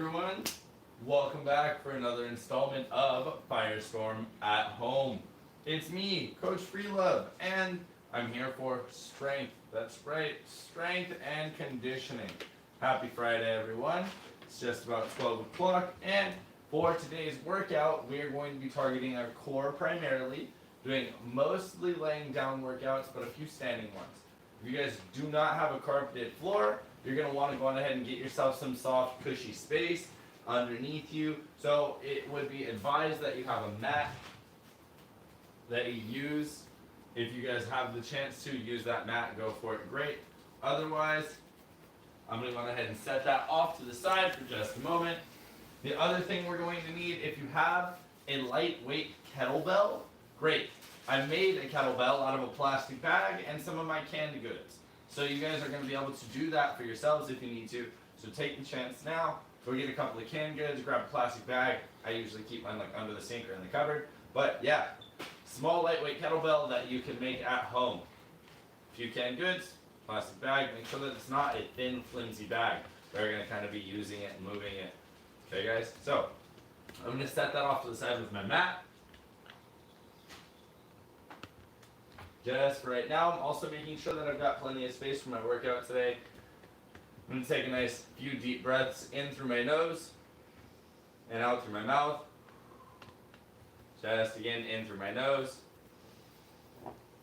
everyone, welcome back for another installment of Firestorm at Home. It's me, Coach Freelove, and I'm here for strength. That's right, strength and conditioning. Happy Friday, everyone. It's just about 12 o'clock, and for today's workout, we are going to be targeting our core primarily, doing mostly laying down workouts, but a few standing ones. If you guys do not have a carpeted floor, you're going to want to go on ahead and get yourself some soft, cushy space underneath you. So it would be advised that you have a mat that you use. If you guys have the chance to use that mat, go for it, great. Otherwise, I'm going to go ahead and set that off to the side for just a moment. The other thing we're going to need, if you have a lightweight kettlebell, great. I made a kettlebell out of a plastic bag and some of my canned goods. So you guys are going to be able to do that for yourselves if you need to. So take the chance now. Go get a couple of canned goods, grab a plastic bag. I usually keep mine like under the sink or in the cupboard. But yeah, small lightweight kettlebell that you can make at home. A few canned goods, plastic bag. Make sure that it's not a thin, flimsy bag. We're going to kind of be using it and moving it. Okay, guys? So I'm going to set that off to the side with my mat. Just for right now, I'm also making sure that I've got plenty of space for my workout today. I'm going to take a nice few deep breaths in through my nose and out through my mouth. Just again, in through my nose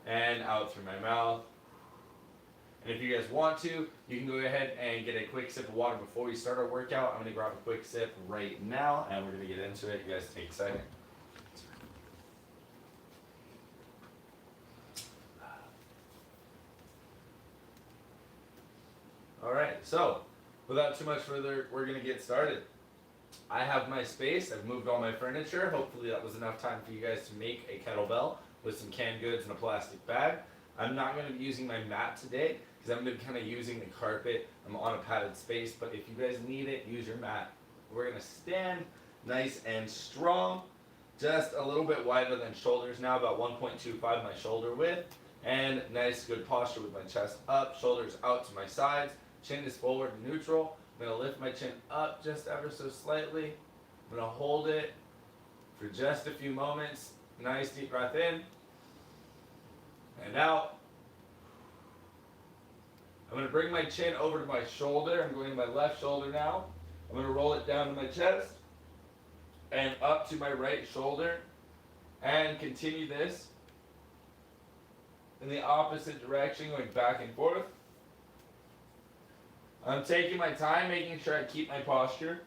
and out through my mouth. And if you guys want to, you can go ahead and get a quick sip of water before we start our workout. I'm going to grab a quick sip right now and we're going to get into it. You guys take a second. Alright, so without too much further, we're going to get started. I have my space, I've moved all my furniture. Hopefully that was enough time for you guys to make a kettlebell with some canned goods and a plastic bag. I'm not going to be using my mat today because I'm going to be kind of using the carpet. I'm on a padded space, but if you guys need it, use your mat. We're going to stand nice and strong, just a little bit wider than shoulders now, about 1.25 my shoulder width, and nice good posture with my chest up, shoulders out to my sides. Chin is forward and neutral. I'm going to lift my chin up just ever so slightly. I'm going to hold it for just a few moments. Nice deep breath in and out. I'm going to bring my chin over to my shoulder. I'm going to my left shoulder now. I'm going to roll it down to my chest and up to my right shoulder and continue this in the opposite direction, going back and forth. I'm taking my time, making sure I keep my posture.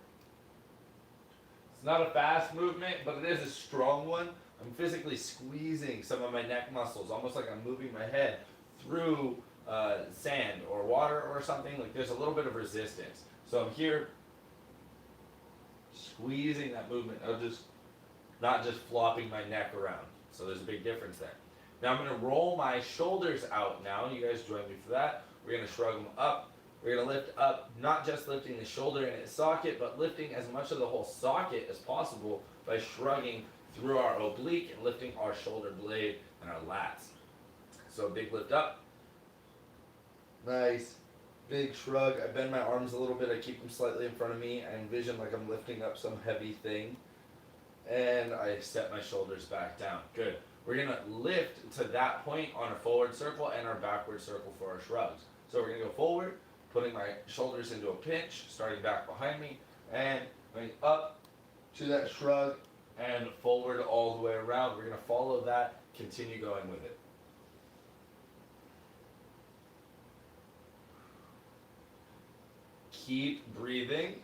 It's not a fast movement, but it is a strong one. I'm physically squeezing some of my neck muscles, almost like I'm moving my head through sand or water or something. Like there's a little bit of resistance. So I'm here squeezing that movement, not just flopping my neck around. So there's a big difference there. Now I'm going to roll my shoulders out now. You guys join me for that. We're going to shrug them up. We're going to lift up, not just lifting the shoulder in its socket, but lifting as much of the whole socket as possible by shrugging through our oblique and lifting our shoulder blade and our lats. So big lift up. Nice. Big shrug. I bend my arms a little bit. I keep them slightly in front of me. I envision like I'm lifting up some heavy thing. And I set my shoulders back down. Good. We're going to lift to that point on a forward circle and our backward circle for our shrugs. So we're going to go forward, putting my shoulders into a pinch, starting back behind me, and going up to that shrug and forward all the way around. We're going to follow that, continue going with it. Keep breathing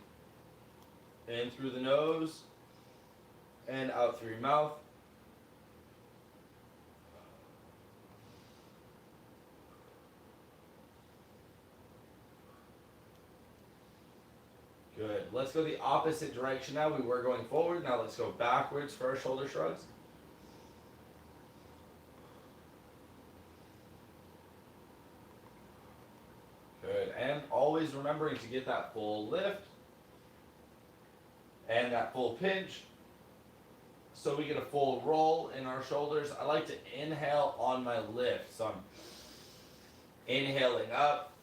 in through the nose and out through your mouth. Good. Let's go the opposite direction now. We were going forward. Now let's go backwards for our shoulder shrugs. Good. And always remembering to get that full lift and that full pinch so we get a full roll in our shoulders. I like to inhale on my lift. So I'm inhaling up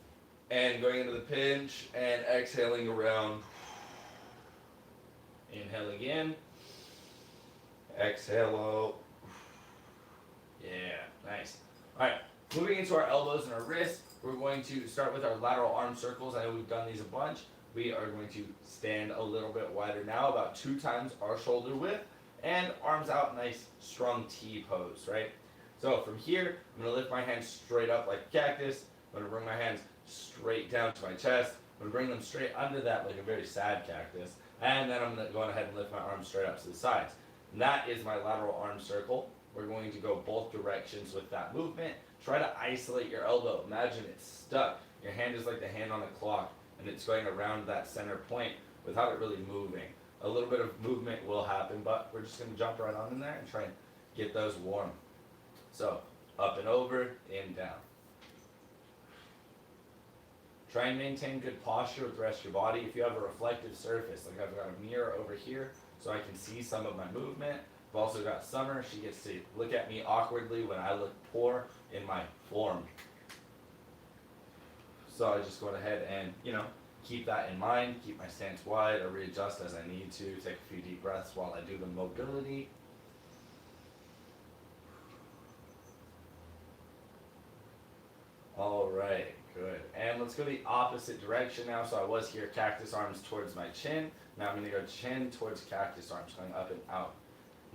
and going into the pinch and exhaling around Inhale again. Exhale out. Yeah, nice. All right, moving into our elbows and our wrists, we're going to start with our lateral arm circles. I know we've done these a bunch. We are going to stand a little bit wider now, about 2 times our shoulder width, and arms out, nice strong T pose, right? So from here, I'm going to lift my hands straight up like a cactus. I'm going to bring my hands straight down to my chest. I'm going to bring them straight under that like a very sad cactus. And then I'm going to go ahead and lift my arms straight up to the sides. And that is my lateral arm circle. We're going to go both directions with that movement. Try to isolate your elbow. Imagine it's stuck. Your hand is like the hand on a clock, and it's going around that center point without it really moving. A little bit of movement will happen, but we're just going to jump right on in there and try and get those warm. So, up and over, in, down. Try and maintain good posture with the rest of your body. If you have a reflective surface, like I've got a mirror over here so I can see some of my movement. I've also got Summer. She gets to look at me awkwardly when I look poor in my form. So I just go ahead and, keep that in mind, keep my stance wide, or readjust as I need to, take a few deep breaths while I do the mobility. All right, good. And let's go the opposite direction now. So I was here, cactus arms towards my chin. Now I'm going to go chin towards cactus arms, going up and out.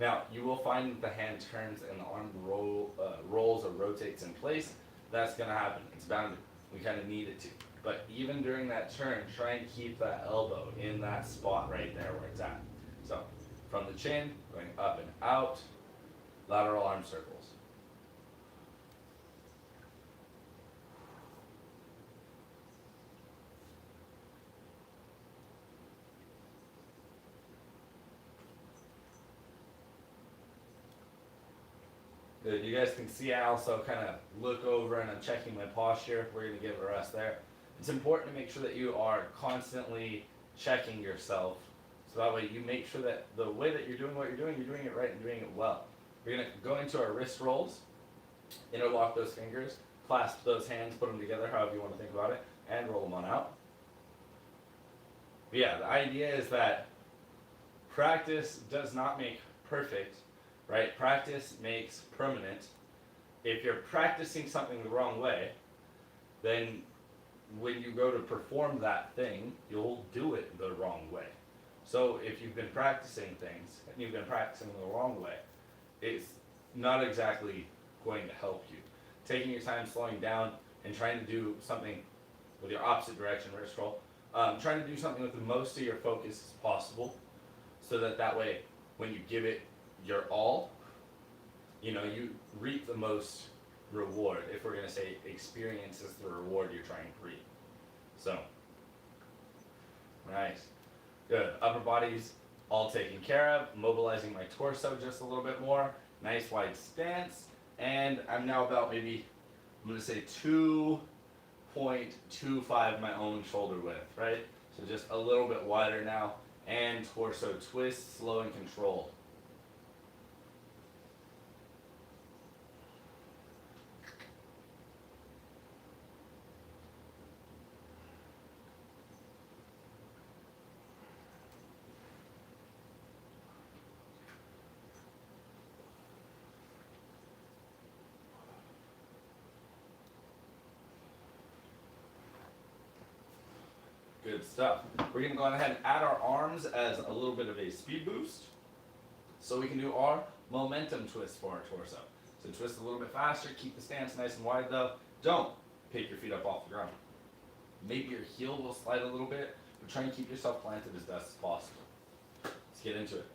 Now, you will find that the hand turns and the arm rolls or rotates in place. That's going to happen. It's bound to. We kind of need it to. But even during that turn, try and keep that elbow in that spot right there where it's at. So, from the chin, going up and out, lateral arm circles. Good. You guys can see I also kind of look over and I'm checking my posture. We're going to give it a rest there. It's important to make sure that you are constantly checking yourself. So that way you make sure that the way that you're doing what you're doing it right and doing it well. We're going to go into our wrist rolls, interlock those fingers, clasp those hands, put them together however you want to think about it, and roll them on out. But yeah, the idea is that practice does not make perfect. Right? Practice makes permanent. If you're practicing something the wrong way, then when you go to perform that thing, you'll do it the wrong way. So if you've been practicing things and you've been practicing the wrong way, it's not exactly going to help you. Taking your time, slowing down, and trying to do something with your opposite direction, wrist roll, trying to do something with the most of your focus as possible, so that way when you give it your all, you reap the most reward. If we're going to say experience is the reward you're trying to reap. So, nice. Good. Upper body's all taken care of. Mobilizing my torso just a little bit more. Nice wide stance. And I'm now about maybe, I'm going to say 2.25 my own shoulder width, right? So just a little bit wider now. And torso twist, slow and controlled. Good stuff. We're going to go ahead and add our arms as a little bit of a speed boost. So we can do our momentum twist for our torso. So twist a little bit faster, keep the stance nice and wide though. Don't pick your feet up off the ground. Maybe your heel will slide a little bit, but try and keep yourself planted as best as possible. Let's get into it.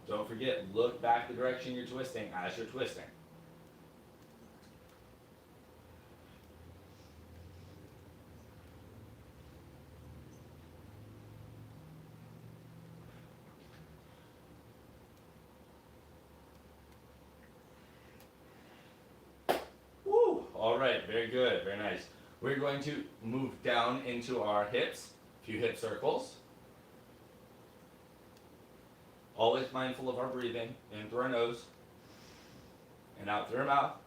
Don't forget, look back the direction you're twisting as you're twisting. All right, very good, very nice. We're going to move down into our hips, a few hip circles. Always mindful of our breathing, in through our nose, and out through our mouth.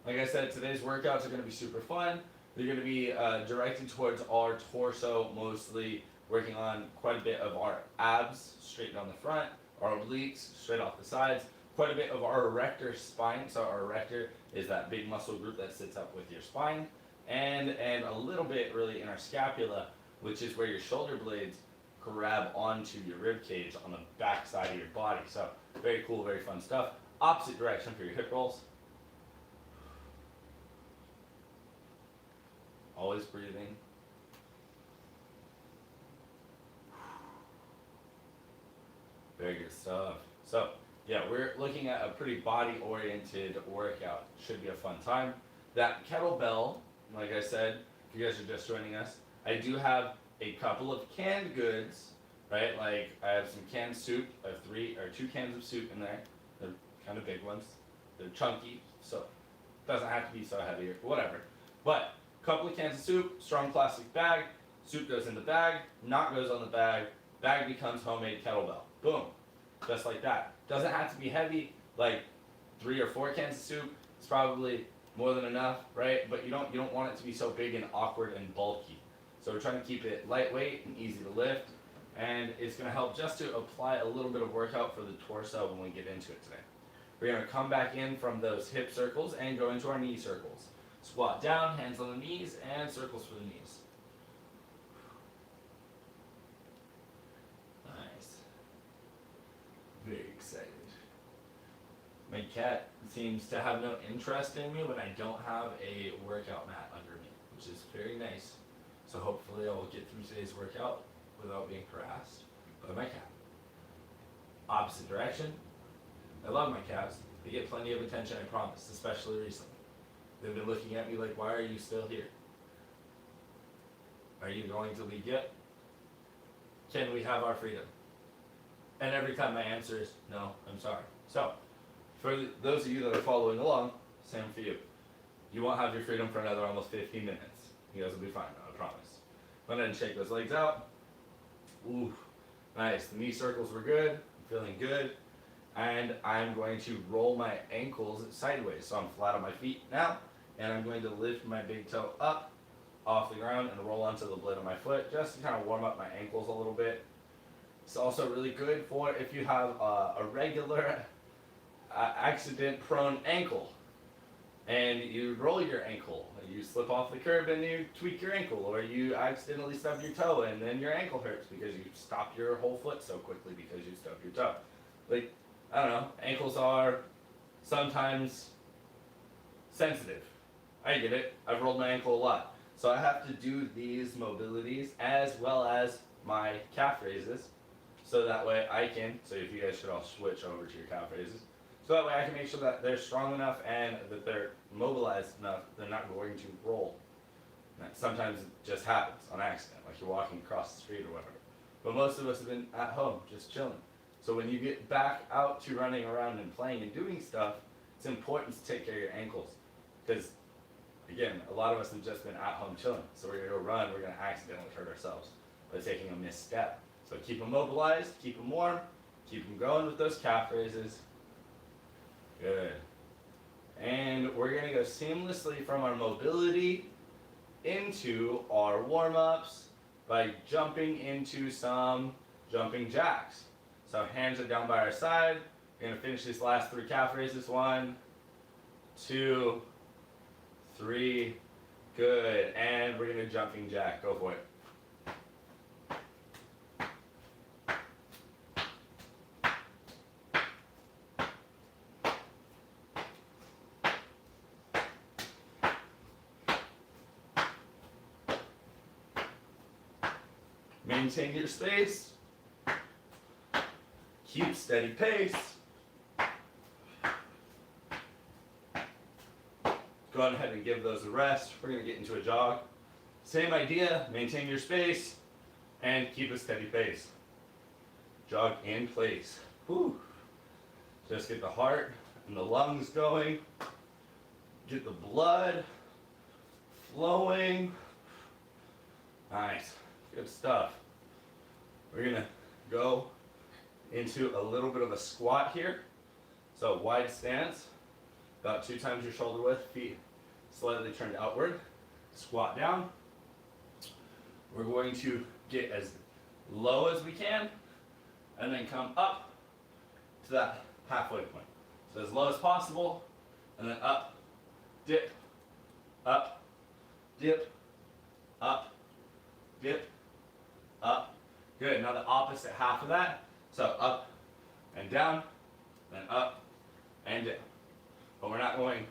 Like I said, today's workouts are going to be super fun. They're going to be directed towards our torso, mostly working on quite a bit of our abs straight down the front, our obliques straight off the sides, quite a bit of our erector spine. So our erector is that big muscle group that sits up with your spine, and a little bit really in our scapula, which is where your shoulder blades grab onto your rib cage on the back side of your body. So very cool, very fun stuff. Opposite direction for your hip rolls. Always breathing. Very good stuff. So yeah, we're looking at a pretty body-oriented workout. Should be a fun time. That kettlebell, like I said, if you guys are just joining us, I do have a couple of canned goods, right? Like I have some canned soup, I have 2 cans of soup in there. They're kind of big ones. They're chunky, so it doesn't have to be so heavy or whatever. But a couple of cans of soup, strong plastic bag, soup goes in the bag, knot goes on the bag becomes homemade kettlebell. Boom. Just like that. Doesn't have to be heavy, like 3 or 4 cans of soup. It's probably more than enough, right? But you don't want it to be so big and awkward and bulky. So we're trying to keep it lightweight and easy to lift, and it's going to help just to apply a little bit of workout for the torso when we get into it today. We're going to come back in from those hip circles and go into our knee circles. Squat down, hands on the knees, and circles for the knees. Nice. Very excited. My cat seems to have no interest in me when I don't have a workout mat under me, which is very nice. So hopefully I will get through today's workout without being harassed by my cat. Opposite direction. I love my cats. They get plenty of attention, I promise, especially recently. They've been looking at me like, why are you still here? Are you going to leave yet? Can we have our freedom? And every time my answer is, no, I'm sorry. So, for those of you that are following along, same for you. You won't have your freedom for another almost 15 minutes. You guys will be fine, I promise. Go ahead and shake those legs out. Ooh, nice. The knee circles were good. I'm feeling good. And I'm going to roll my ankles sideways. So I'm flat on my feet now. And I'm going to lift my big toe up off the ground and roll onto the blade of my foot just to kind of warm up my ankles a little bit. It's also really good for if you have a regular accident-prone ankle and you roll your ankle, you slip off the curb and you tweak your ankle, or you accidentally stub your toe and then your ankle hurts because you stop your whole foot so quickly because you stubbed your toe. Like, I don't know, ankles are sometimes sensitive. I get it. I've rolled my ankle a lot. So I have to do these mobilities as well as my calf raises, so that way I can, so if you guys should all switch over to your calf raises, so that way I can make sure that they're strong enough and that they're mobilized enough, they're not going to roll. And sometimes it just happens on accident, like you're walking across the street or whatever. But most of us have been at home, just chilling. So when you get back out to running around and playing and doing stuff, it's important to take care of your ankles. Because, again, a lot of us have just been at home chilling. So we're going to go run, we're going to accidentally hurt ourselves by taking a misstep. So keep them mobilized, keep them warm, keep them going with those calf raises. Good. And we're going to go seamlessly from our mobility into our warm-ups by jumping into some jumping jacks. So hands are down by our side. We're going to finish these last 3 calf raises. 1, 2, 3. Good. And we're going to jumping jack. Go for it. Maintain your space. Keep steady pace. Go ahead and give those a rest. We're going to get into a jog. Same idea, maintain your space and keep a steady pace. Jog in place. Whew. Just get the heart and the lungs going. Get the blood flowing. Nice. Good stuff. We're going to go into a little bit of a squat here. So wide stance. about 2 times your shoulder width, feet slightly turned outward. Squat down. We're going to get as low as we can and then come up to that halfway point. So as low as possible and then up, dip, up, dip, up, dip, up. Good. Now the opposite half of that. So up and down, then up and down. But we're not going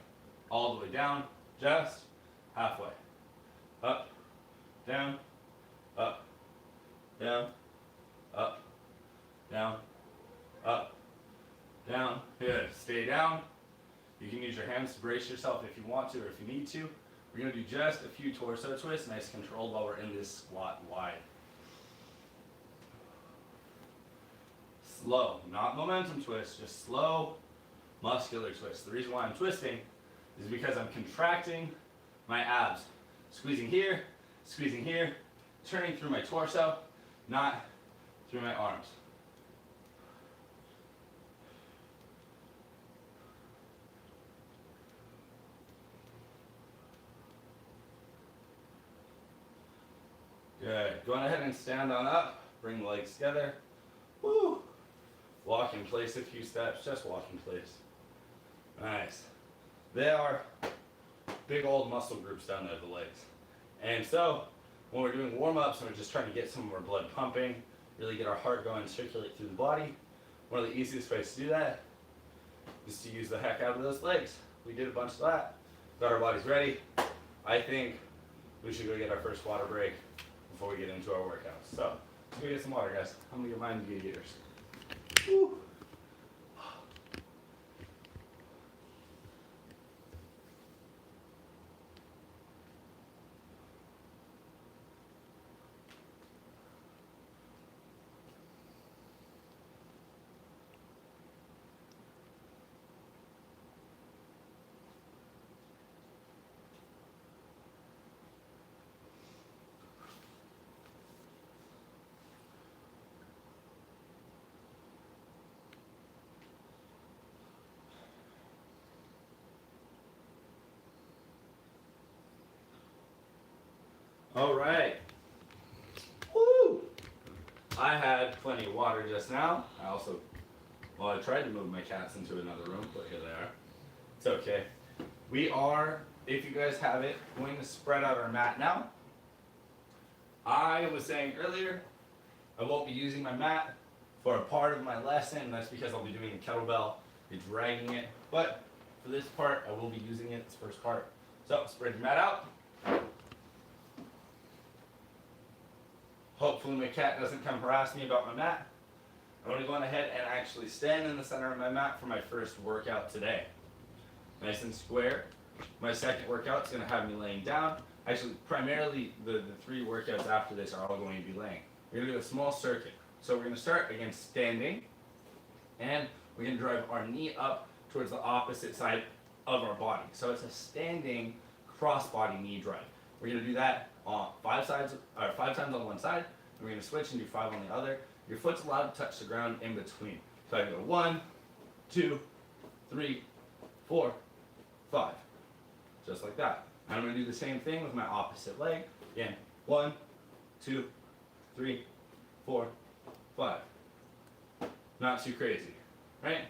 all the way down, just halfway. Up, down, up, down, up, down, up, down. Good. Stay down. You can use your hands to brace yourself if you want to or if you need to. We're going to do just a few torso twists, nice controlled while we're in this squat wide. Slow, not momentum twist, just slow muscular twist. The reason why I'm twisting is because I'm contracting my abs. Squeezing here, turning through my torso, not through my arms. Good. Going ahead and stand on up. Bring the legs together. Woo. Walk in place a few steps. Just walk in place. Nice. They are big old muscle groups down there, the legs. And so, when we're doing warm-ups and we're just trying to get some of our blood pumping, really get our heart going, circulate through the body, one of the easiest ways to do that is to use the heck out of those legs. We did a bunch of that. Got our bodies ready. I think we should go get our first water break before we get into our workouts. So, let's go get some water, guys. I'm gonna get mine and get yours. Woo. All right. Woo! I had plenty of water just now. I tried to move my cats into another room, but here they are. It's okay. We are, if you guys have it, going to spread out our mat now. I was saying earlier, I won't be using my mat for a part of my lesson, and that's because I'll be doing a kettlebell, be dragging it. But for this part, I will be using it, this first part. So spread your mat out. Hopefully my cat doesn't come harass me about my mat. I'm going to go on ahead and actually stand in the center of my mat for my first workout today. Nice and square. My second workout is going to have me laying down. Actually, primarily the 3 workouts after this are all going to be laying. We're going to do a small circuit. So we're going to start again standing, and we're going to drive our knee up towards the opposite side of our body. So it's a standing cross-body knee drive. We're going to do that on 5 times on one side, and we're going to switch and do 5 on the other. Your foot's allowed to touch the ground in between. So I can go 1, 2, 3, 4, 5. Just like that. And I'm going to do the same thing with my opposite leg. Again, 1, 2, 3, 4, 5. Not too crazy, right?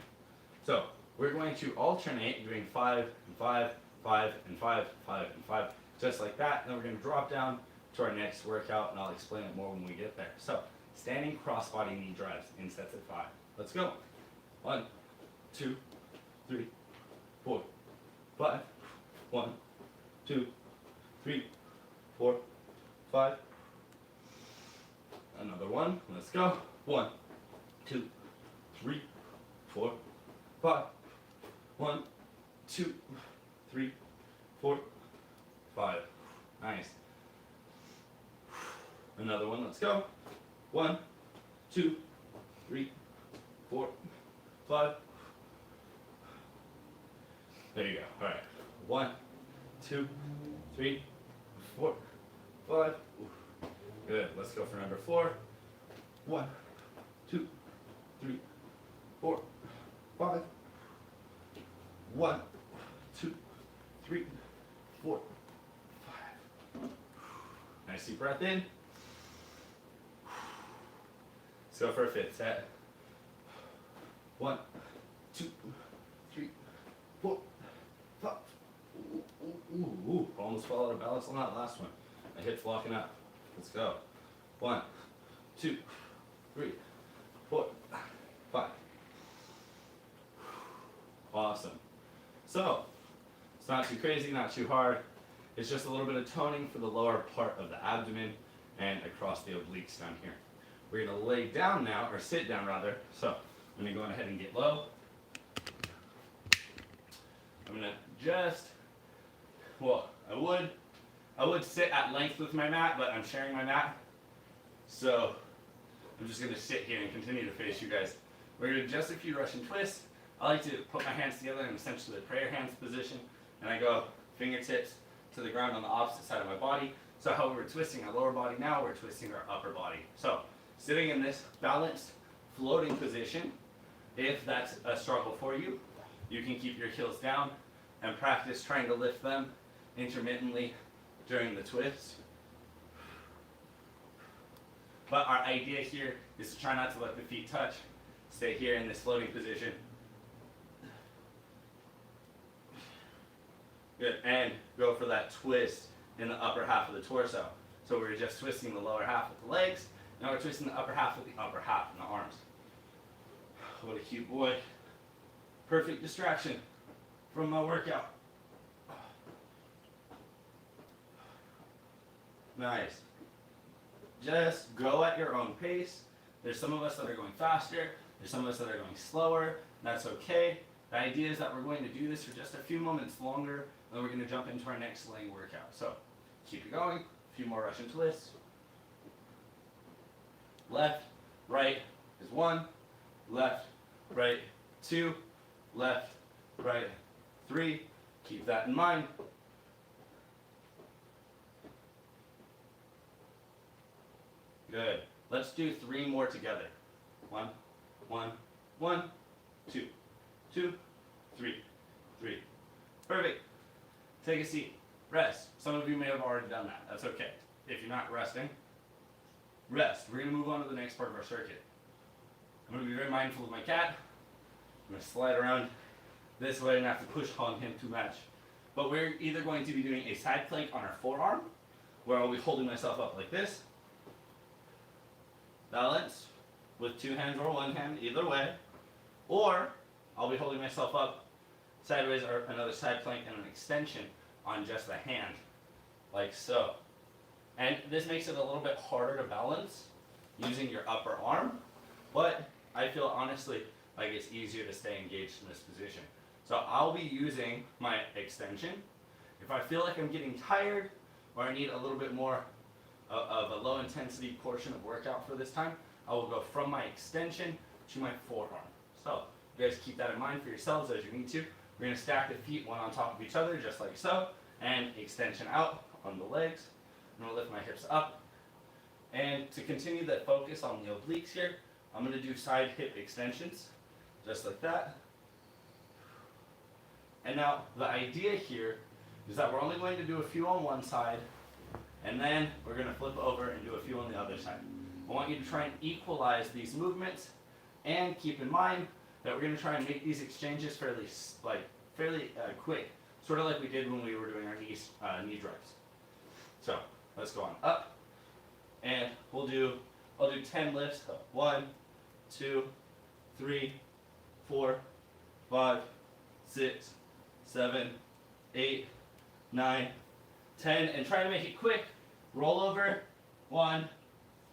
So we're going to alternate doing 5 and 5, 5 and 5, 5 and 5, just like that. And then we're going to drop down to our next workout, and I'll explain it more when we get there. So standing cross-body knee drives in sets of 5. Let's go. 1, 2, 3, 4, 5. 1, 2, 3, 4, 5. Another one. Let's go. 1, 2, 3, 4, 5. 1, 2, 3, 4, 5. Nice. Another one. Let's go. 1, 2, 3, 4, 5. There you go. All right. 1, 2, 3, 4, 5. Good. Let's go for number 4. 1, 2, 3, 4, 5. 1, 2, 3, 4, 5. Nice deep breath in. Let's go for a fifth set. 1, 2, 3, 4, 5. Ooh, almost fell out of balance on that last one. My hips locking up. Let's go. 1, 2, 3, 4, 5. Awesome. So, it's not too crazy, not too hard. It's just a little bit of toning for the lower part of the abdomen and across the obliques down here. We're going to lay down now, or sit down rather. So, I'm going to go ahead and get low. I'm going to just, well, I would sit at length with my mat, but I'm sharing my mat. So, I'm just going to sit here and continue to face you guys. We're going to do just a few Russian twists. I like to put my hands together in essentially the prayer hands position, and I go fingertips to the ground on the opposite side of my body. So how we were twisting our lower body, now we're twisting our upper body. So sitting in this balanced floating position, if that's a struggle for you, you can keep your heels down and practice trying to lift them intermittently during the twist. But our idea here is to try not to let the feet touch. Stay here in this floating position. Good, and go for that twist in the upper half of the torso. So we're just twisting the lower half with the legs. Now we're twisting the upper half with the upper half in the arms. What a cute boy. Perfect distraction from my workout. Nice. Just go at your own pace. There's some of us that are going faster. There's some of us that are going slower. That's okay. The idea is that we're going to do this for just a few moments longer, then we're going to jump into our next leg workout. So keep it going. A few more Russian twists. Left, right is 1. Left, right, 2. Left, right, 3. Keep that in mind. Good. Let's do 3 more together. 1, 1, 1, 2, 2, 3, 3. Perfect. Take a seat. Rest. Some of you may have already done that. That's okay. If you're not resting, rest. We're going to move on to the next part of our circuit. I'm going to be very mindful of my cat. I'm going to slide around this way and have to push on him too much. But we're either going to be doing a side plank on our forearm, where I'll be holding myself up like this. Balance with 2 hands or 1 hand, either way. Or I'll be holding myself up sideways or another side plank and an extension on just a hand, like so. And this makes it a little bit harder to balance using your upper arm, but I feel honestly like it's easier to stay engaged in this position. So I'll be using my extension. If I feel like I'm getting tired or I need a little bit more of a low intensity portion of workout for this time, I will go from my extension to my forearm. So you guys keep that in mind for yourselves as you need to. We're going to stack the feet one on top of each other just like so, and extension out on the legs. I'm going to lift my hips up. And to continue that focus on the obliques here, I'm going to do side hip extensions just like that. And now the idea here is that we're only going to do a few on one side, and then we're going to flip over and do a few on the other side. I want you to try and equalize these movements, and keep in mind that we're going to try and make these exchanges fairly quick, sort of like we did when we were doing our knee drives. So let's go on up, and I'll do 10 lifts. 1, 2, 3, 4, 5, 6, 7, 8, 9, 10, and try to make it quick. Roll over, 1,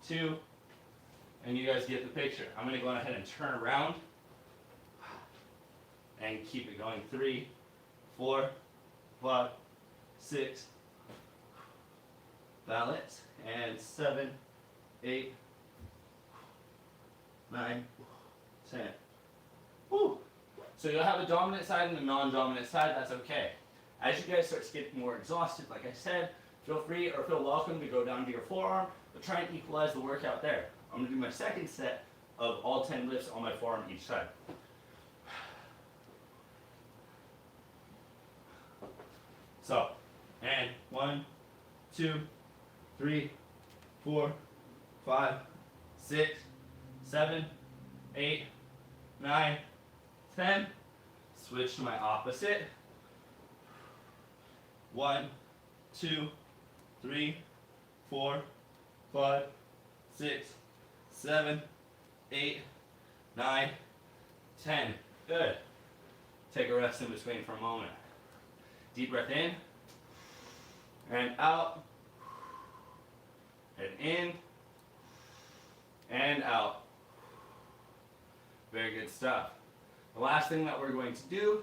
2, and you guys get the picture. I'm going to go ahead and turn around and keep it going. 3, 4, 5, 6, balance, and 7, 8, 9, 10. Woo. So you'll have a dominant side and a non-dominant side. That's okay. As you guys start to get more exhausted, like I said, feel free or feel welcome to go down to your forearm, but try and equalize the workout there. I'm going to do my second set of all 10 lifts on my forearm each side. So, and 1, 2, 3, 4, 5, 6, 7, 8, 9, 10. Switch to my opposite. 1, 2, 3, 4, 5, 6, 7, 8, 9, 10. Good. Take a rest in between for a moment. Deep breath in and out and in and out. Very good stuff. The last thing that we're going to do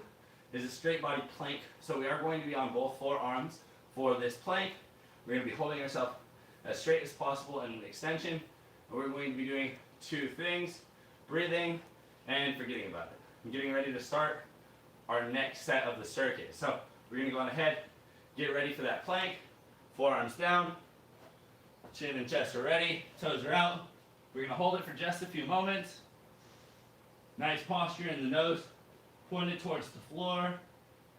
is a straight body plank. So we are going to be on both forearms for this plank. We're going to be holding ourselves as straight as possible in an extension. And we're going to be doing 2 things, breathing and forgetting about it. I'm getting ready to start our next set of the circuit. So we're going to go on ahead, get ready for that plank, forearms down, chin and chest are ready, toes are out. We're going to hold it for just a few moments. Nice posture in the nose, pointed towards the floor,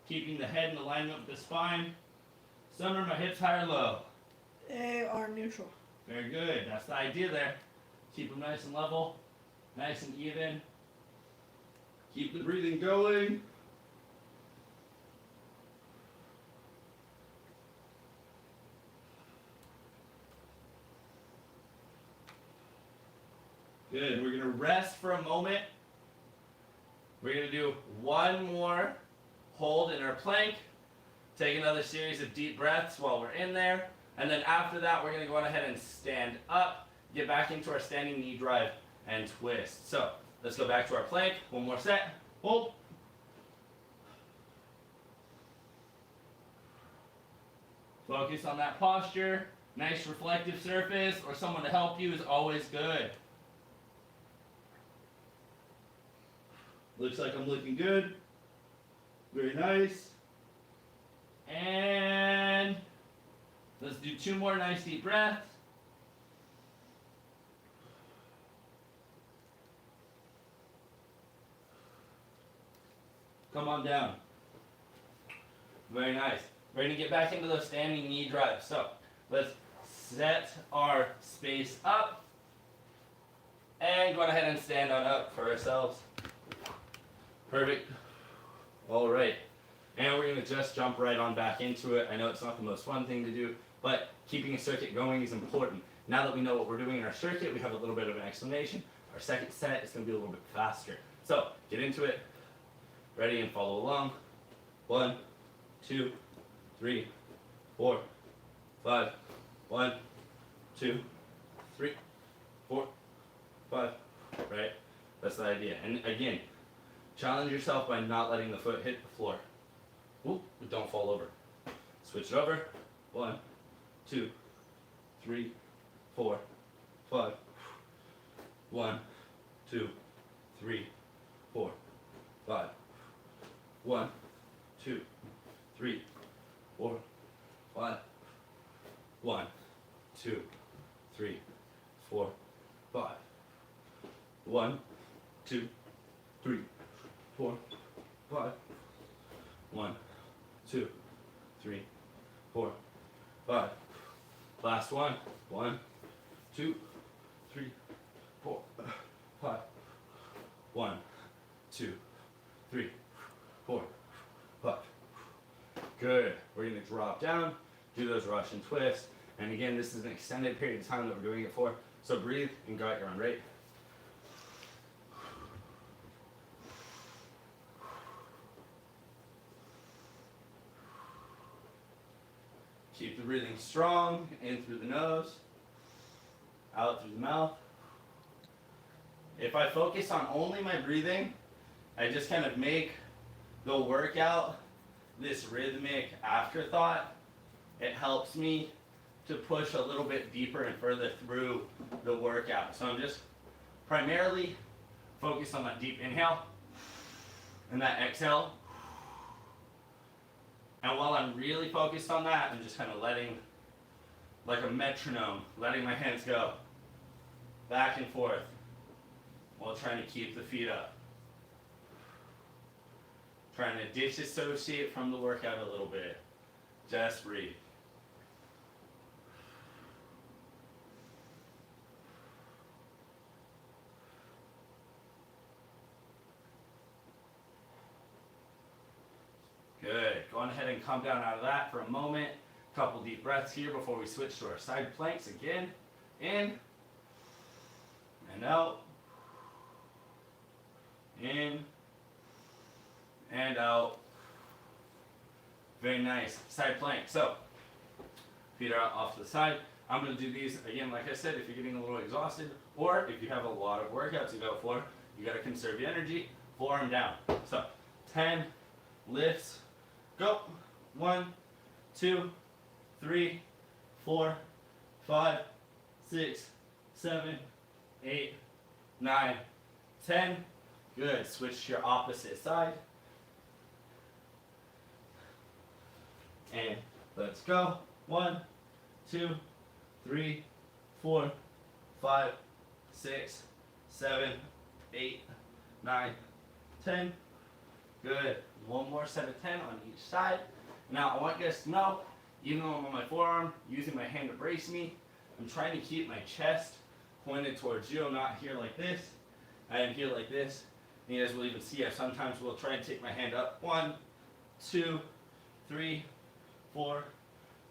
keeping the head in alignment with the spine. Center my hips high or low? They are neutral. Very good, that's the idea there. Keep them nice and level, nice and even. Keep the breathing going. Good, we're gonna rest for a moment. We're gonna do one more hold in our plank. Take another series of deep breaths while we're in there. And then after that, we're gonna go on ahead and stand up, get back into our standing knee drive and twist. So let's go back to our plank. One more set, hold. Focus on that posture. Nice reflective surface or someone to help you is always good. Looks like I'm looking good. Very nice. And let's do 2 more nice deep breaths. Come on down. Very nice. We're going to get back into those standing knee drives. So let's set our space up and go ahead and stand on up for ourselves. Perfect. All right. And we're going to just jump right on back into it. I know it's not the most fun thing to do, but keeping a circuit going is important. Now that we know what we're doing in our circuit, we have a little bit of an explanation. Our second set is going to be a little bit faster. So get into it. Ready and follow along. 1, 2, 3, 4, 5. 1, 2, 3, 4, 5. Right? That's the idea. And again, challenge yourself by not letting the foot hit the floor. Ooh, but don't fall over. Switch it over. 1, 2, 3, 4, 5. 1, 2, 3, 4, 5. 1, 2, 3, 4, 5. 1, 2, 3, 4, 5. 1, 2, 3, 4, 5. 1, 2, 3, 4, 5. Last one. 1, 2, 3, 4, 5. 1, 2, 3, 4, 5. Good. We're going to drop down, do those Russian twists. And again, this is an extended period of time that we're doing it for. So breathe and go at your own rate. Keep the breathing strong, in through the nose, out through the mouth. If I focus on only my breathing, I just kind of make the workout this rhythmic afterthought. It helps me to push a little bit deeper and further through the workout. So I'm just primarily focused on that deep inhale and that exhale. And while I'm really focused on that, I'm just kind of letting, like a metronome, letting my hands go back and forth while trying to keep the feet up. Trying to disassociate from the workout a little bit. Just breathe. Good. Go on ahead and come down out of that for a moment. Couple deep breaths here before we switch to our side planks again. In and out. In and out. Very nice. Side plank. So, feet are off to the side. I'm going to do these again, like I said, if you're getting a little exhausted, or if you have a lot of workouts to go for, you got to conserve your energy. Forearm down. So, 10 lifts. Go. 1, 2, 3, 4, 5, 6, 7, 8, 9, 10. Good. Switch to your opposite side. And let's go. 1, 2, 3, 4, 5, 6, 7, 8, 9, 10. Good. One more set of 10 on each side. Now I want you guys to know, even though I'm on my forearm, using my hand to brace me, I'm trying to keep my chest pointed towards you. I'm not here like this. I am here like this. And you guys will even see I sometimes will try and take my hand up. 1, 2, 3, 4,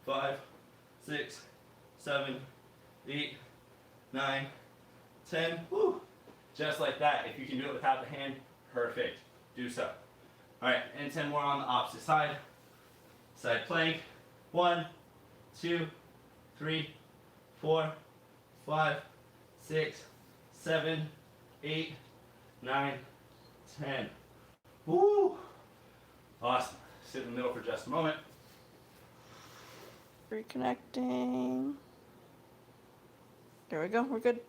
5, 6, 7, 8, 9, 10. Woo! Just like that. If you can do it without the hand, perfect. Do so. Alright, and 10 more on the opposite side. Side plank. 1, 2, 3, 4, 5, 6, 7, 8, 9, 10. Woo! Awesome. Sit in the middle for just a moment. Reconnecting. There we go. We're good.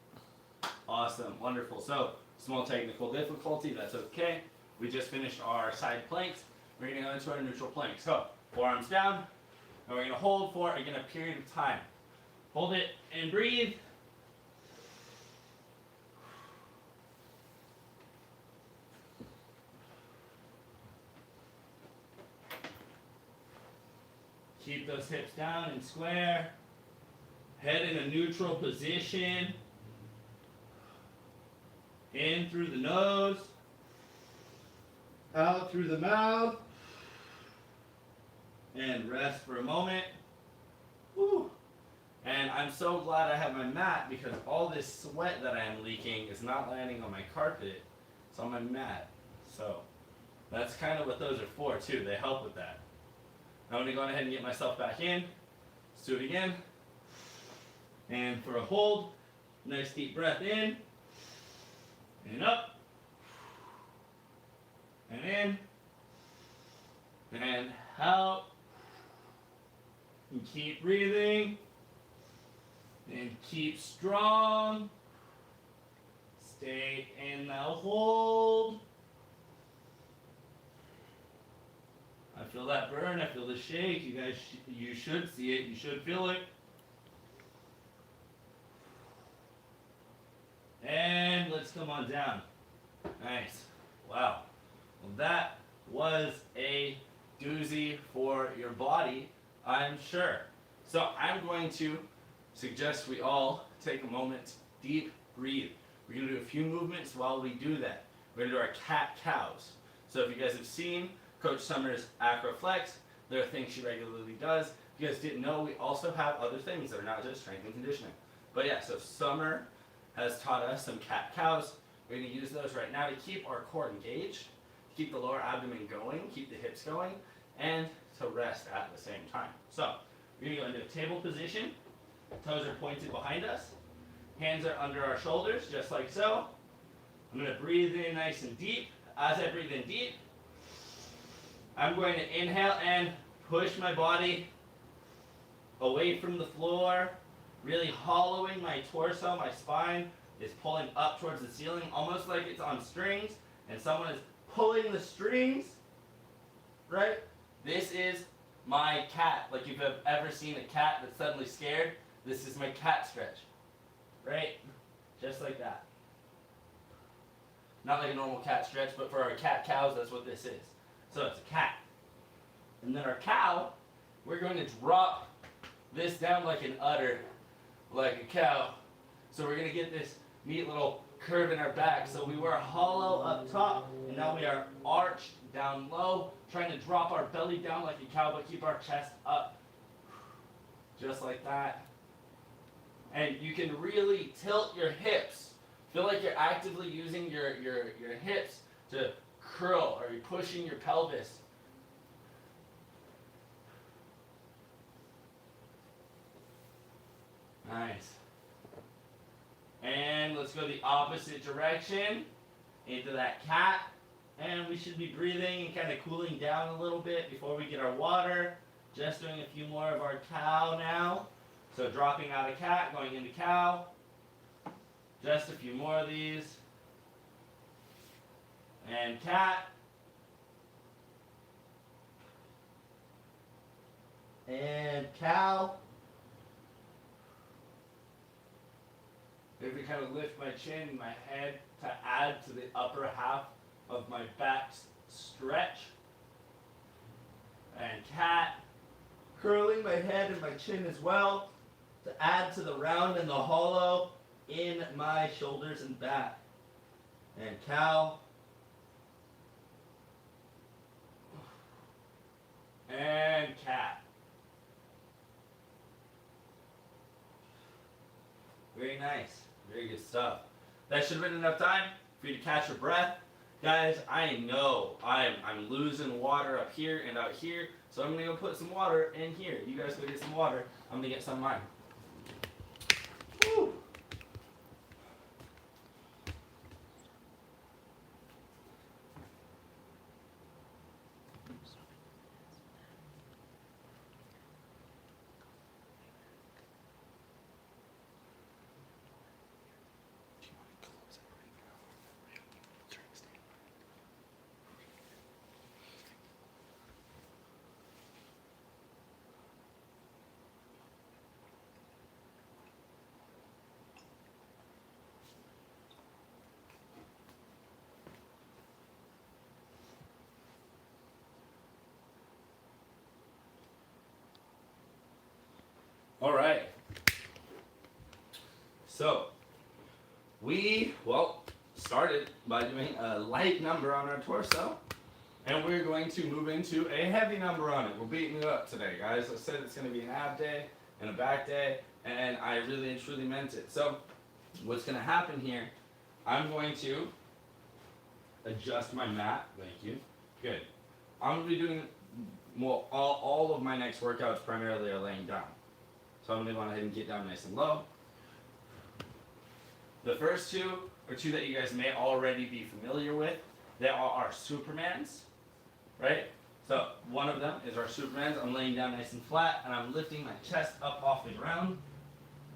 Awesome. Wonderful. So, small technical difficulty. That's okay. We just finished our side planks. We're going to go into our neutral plank. So, forearms down. And we're going to hold for, again, a period of time. Hold it and breathe. Keep those hips down and square. Head in a neutral position. In through the nose. Out through the mouth. And rest for a moment. Woo. And I'm so glad I have my mat because all this sweat that I am leaking is not landing on my carpet. It's on my mat. So that's kind of what those are for too. They help with that. I'm going to go ahead and get myself back in. Let's do it again. And for a hold, nice deep breath in. And up. And in. And out. And keep breathing. And keep strong. Stay in the hold. I feel that burn. I feel the shake. You guys, you should see it. You should feel it. And let's come on down. Nice. Wow. Well, that was a doozy for your body, I'm sure. So I'm going to suggest we all take a moment, deep breathe. We're going to do a few movements while we do that. We're going to do our cat-cows. So if you guys have seen Coach Summer's Acroflex, there are things she regularly does. If you guys didn't know, we also have other things that are not just strength and conditioning. But yeah, so Summer has taught us some cat-cows. We're going to use those right now to keep our core engaged, keep the lower abdomen going, keep the hips going, and to rest at the same time. So we're going to go into a table position. Toes are pointed behind us. Hands are under our shoulders, just like so. I'm going to breathe in nice and deep. As I breathe in deep, I'm going to inhale and push my body away from the floor, really hollowing my torso. My spine is pulling up towards the ceiling, almost like it's on strings, and someone is pulling the strings, right? This is my cat. Like if you've ever seen a cat that's suddenly scared, this is my cat stretch, right? Just like that. Not like a normal cat stretch, but for our cat-cows, that's what this is. So it's a cat. And then our cow we're going to drop this down like an udder, like a cow. So we're going to get this neat little curve in our back. So we were hollow up top, and now we are arched down low, trying to drop our belly down like a cow, but keep our chest up. Just like that. And you can really tilt your hips. Feel like you're actively using your hips to curl, or you're pushing your pelvis. Nice. And let's go the opposite direction into that cat. And we should be breathing and kind of cooling down a little bit before we get our water. Just doing a few more of our cow now. So dropping out of cat, going into cow. Just a few more of these. And cat. And cow. Maybe kind of lift my chin and my head to add to the upper half of my back stretch. And cat. Curling my head and my chin as well to add to the round and the hollow in my shoulders and back. And cow. And cat. Very nice. Very good stuff. That should have been enough time for you to catch your breath. Guys, I know I'm losing water up here and out here, so I'm going to go put some water in here. You guys go get some water. I'm going to get some of mine. Woo. All right. So, we, started by doing a light number on our torso, and we're going to move into a heavy number on it. We're beating it up today, guys. I said it's going to be an ab day and a back day, and I really and truly meant it. So, what's going to happen here, I'm going to adjust my mat. Thank you. Good. I'm going to be doing, all of my next workouts primarily are laying down. So I'm going to go ahead and get down nice and low. The first two are two that you guys may already be familiar with. They are our Supermans, right? So one of them is our Supermans. I'm laying down nice and flat, and I'm lifting my chest up off the ground,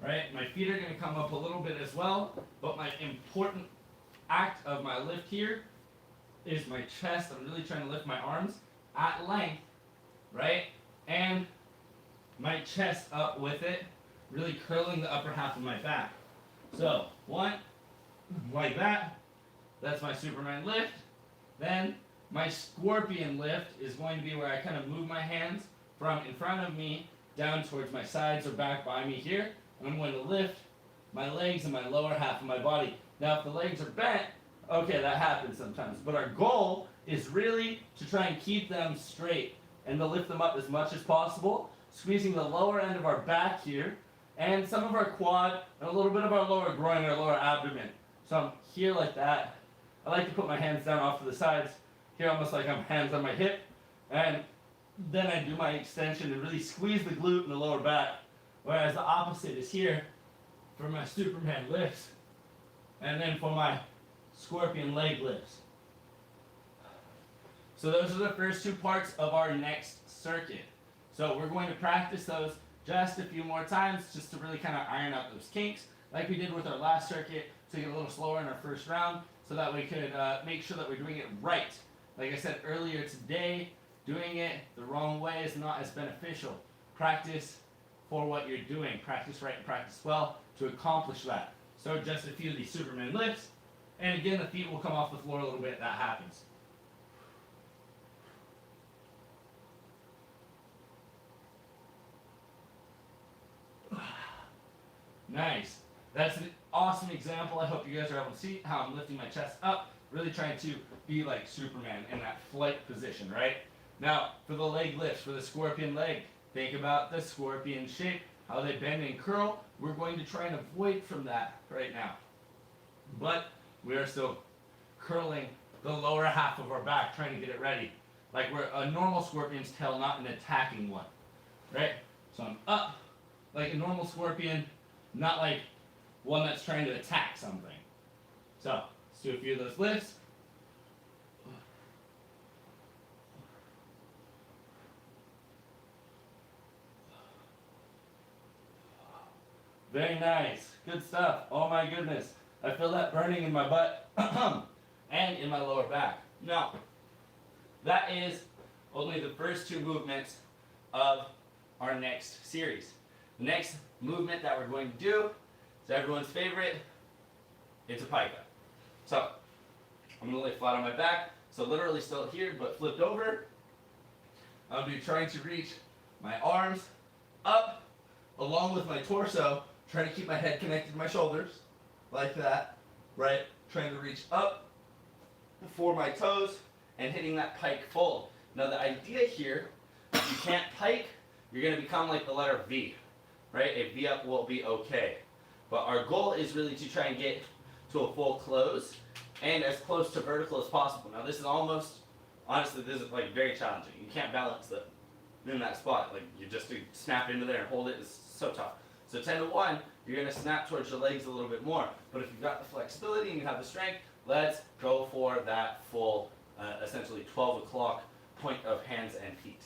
right? My feet are going to come up a little bit as well, but my important act of my lift here is my chest. I'm really trying to lift my arms at length, right? And my chest up with it, really curling the upper half of my back. So, one, like that. That's my Superman lift. Then, my scorpion lift is going to be where I kind of move my hands from in front of me down towards my sides or back by me here. And I'm going to lift my legs and my lower half of my body. Now, if the legs are bent, okay, that happens sometimes. But our goal is really to try and keep them straight and to lift them up as much as possible, squeezing the lower end of our back here, and some of our quad, and a little bit of our lower groin, our lower abdomen. So I'm here like that. I like to put my hands down off to the sides, here almost like I'm hands on my hip, and then I do my extension and really squeeze the glute in the lower back, whereas the opposite is here for my Superman lifts, and then for my scorpion leg lifts. So those are the first two parts of our next circuit. So we're going to practice those just a few more times just to really kind of iron out those kinks like we did with our last circuit, to get a little slower in our first round so that we could make sure that we're doing it right. Like I said earlier today, doing it the wrong way is not as beneficial. Practice for what you're doing. Practice right and practice well to accomplish that. So just a few of these Superman lifts, and again the feet will come off the floor a little bit. That happens. Nice. That's an awesome example. I hope you guys are able to see how I'm lifting my chest up, really trying to be like Superman in that flight position, right? Now, for the leg lifts, for the scorpion leg, think about the scorpion shape, how they bend and curl. We're going to try and avoid from that right now. But we are still curling the lower half of our back, trying to get it ready. Like we're a normal scorpion's tail, not an attacking one, right? So I'm up like a normal scorpion, not like one that's trying to attack something. So let's do a few of those lifts. Very nice. Good stuff. Oh my goodness. I feel that burning in my butt and in my lower back. Now, that is only the first two movements of our next series. The next movement that we're going to do is everyone's favorite. It's a pike up. So, I'm going to lay flat on my back. So literally still here, but flipped over. I'll be trying to reach my arms up along with my torso, trying to keep my head connected to my shoulders, like that, right? Trying to reach up for my toes and hitting that pike fold. Now the idea here, if you can't pike, you're going to become like the letter V, right? A V up will be okay. But our goal is really to try and get to a full close and as close to vertical as possible. Now this is almost, honestly, this is like very challenging. You can't balance in that spot. Like you just to snap into there and hold it is so tough. So 10 to 1, you're going to snap towards your legs a little bit more. But if you've got the flexibility and you have the strength, let's go for that full, essentially 12 o'clock point of hands and feet.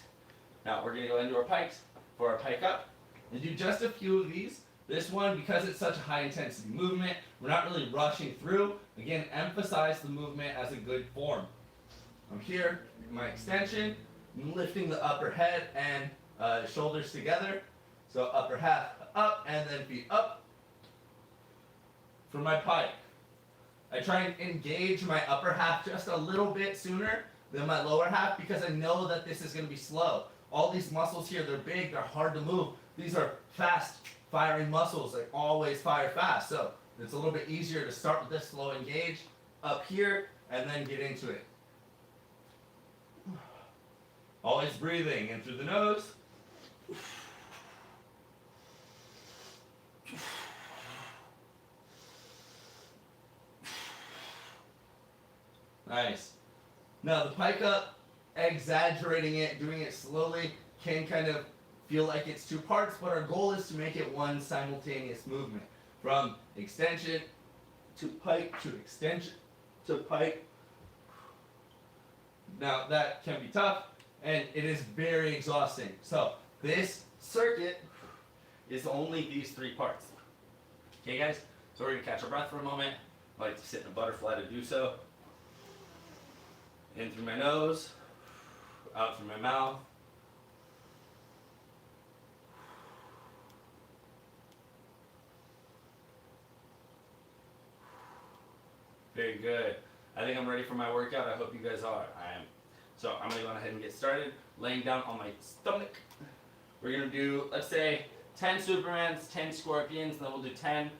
Now we're going to go into our pikes for our pike up and do just a few of these. This one, because it's such a high intensity movement, we're not really rushing through. Again, emphasize the movement as a good form. I'm here, my extension, I'm lifting the upper head and shoulders together. So upper half up and then feet up. For my pike, I try and engage my upper half just a little bit sooner than my lower half because I know that this is going to be slow. All these muscles here, they're big, they're hard to move. These are fast firing muscles, they always fire fast. So it's a little bit easier to start with this slow engage up here and then get into it. Always breathing in through the nose. Nice. Now the pike up, exaggerating it, doing it slowly, can kind of feel like it's two parts, but our goal is to make it one simultaneous movement. From extension to pike to extension to pike. Now that can be tough and it is very exhausting. So this circuit is only these three parts. Okay guys, so we're going to catch our breath for a moment. I like to sit in a butterfly to do so. In through my nose, out through my mouth. Very good. I think I'm ready for my workout. I hope you guys are. I am. So I'm going to go ahead and get started. Laying down on my stomach. We're going to do, let's say, 10 Supermans, 10 Scorpions, and then we'll do 10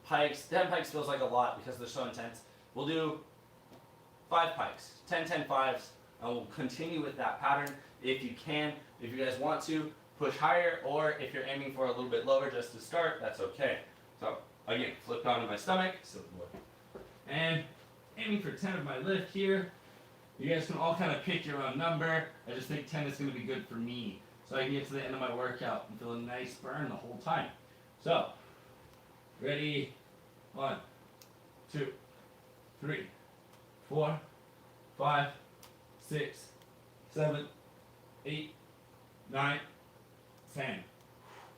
pikes. 10 pikes feels like a lot because they're so intense. We'll do 5 pikes, 10, 10, 5s, and we'll continue with that pattern if you can. If you guys want to, push higher, or if you're aiming for a little bit lower just to start, that's okay. So, again, flip onto my stomach, and aiming for 10 of my lift here. You guys can all kind of pick your own number. I just think 10 is going to be good for me, so I can get to the end of my workout and feel a nice burn the whole time. So, ready? 1, 2, 3, 4, 5, 6, 7, 8, 9, 10.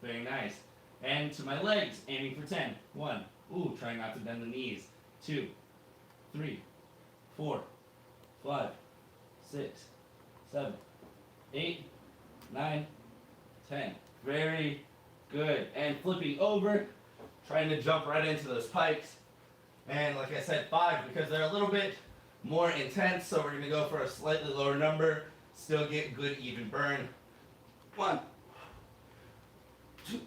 Very nice. And to my legs, aiming for 10. 1. Ooh, trying not to bend the knees. 2, 3, 4, 5, 6, 7, 8, 9, 10. Very good. And flipping over, trying to jump right into those pikes. And like I said, 5 because they're a little bit more intense, so we're going to go for a slightly lower number, still get good even burn. 1, 2,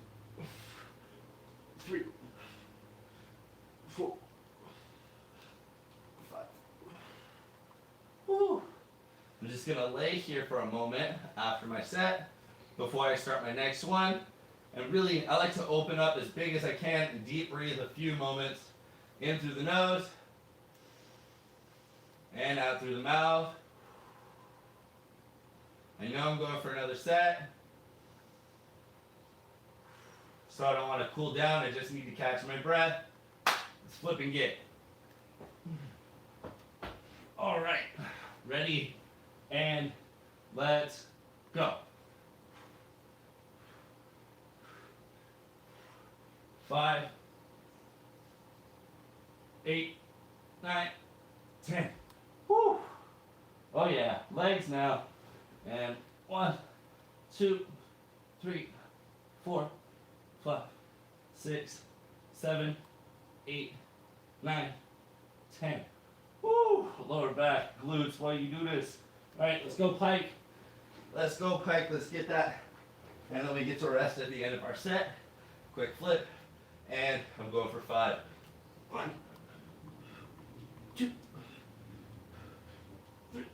3, just gonna lay here for a moment after my set before I start my next one. And really, I like to open up as big as I can and deep breathe a few moments in through the nose and out through the mouth. I know I'm going for another set, so I don't want to cool down. I just need to catch my breath. Let's flip and get. All right, ready, and let's go. 5, 8, 9, 10. Woo! Oh yeah, legs now. And 1, 2, 3, 4, 5, 6, 7, 8, 9, 10. Woo! Lower back, glutes while you do this. Alright, let's go pike. Let's go pike, let's get that. And then we get to rest at the end of our set. Quick flip. And I'm going for 5. 1, 2, 3,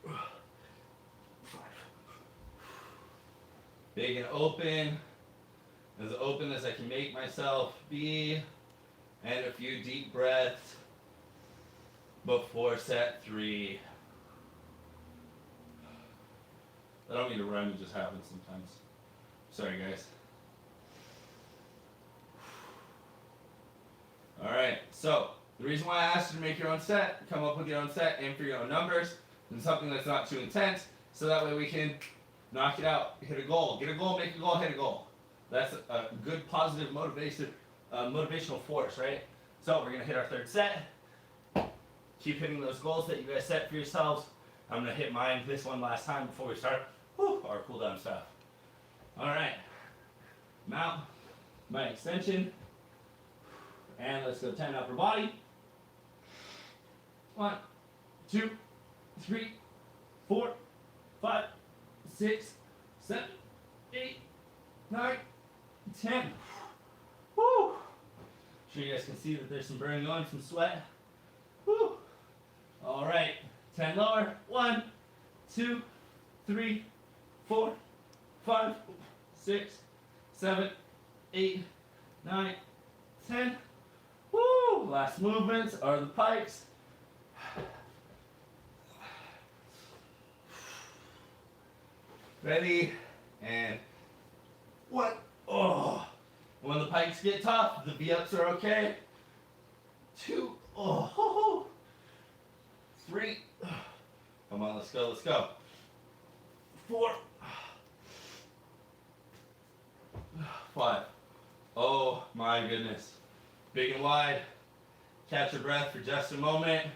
4, 5. Big and open. As open as I can make myself be. And a few deep breaths before set 3. I don't mean to rhyme, it just happens sometimes. Sorry, guys. Alright, so the reason why I asked you to make your own set, come up with your own set, aim for your own numbers, and something that's not too intense, so that way we can knock it out, hit a goal. Get a goal, make a goal, hit a goal. That's a good positive motivational force, right? So we're going to hit our third set. Keep hitting those goals that you guys set for yourselves. I'm going to hit mine this one last time before we start our cool down stuff. Alright, mount my extension. And let's go 10 upper body. 1, 2, 3, 4, 5, 6, 7, 8, 9, 10. Woo! Sure you guys can see that there's some burning going, some sweat. Woo! All right, 10 lower. 1, 2, 3, 4, 5, 6, 7, 8, 9, 10. Woo! Last movements are the pikes. Ready, and 1. Oh! When the pikes get tough, the V-ups are okay. 2. Oh! 3. Come on, let's go, let's go. 4. 5. Oh my goodness. Big and wide. Catch your breath for just a moment.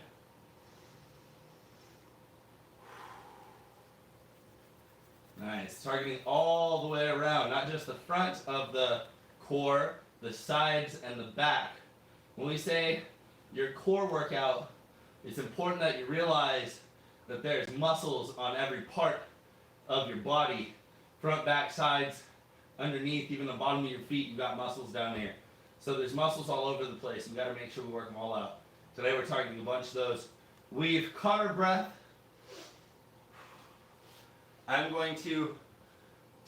Nice. Targeting all the way around, not just the front of the core, the sides, and the back. When we say your core workout, it's important that you realize that there's muscles on every part of your body. Front, back, sides, underneath, even the bottom of your feet, you've got muscles down here. So there's muscles all over the place. We've got to make sure we work them all out. Today we're targeting a bunch of those. We've caught our breath. I'm going to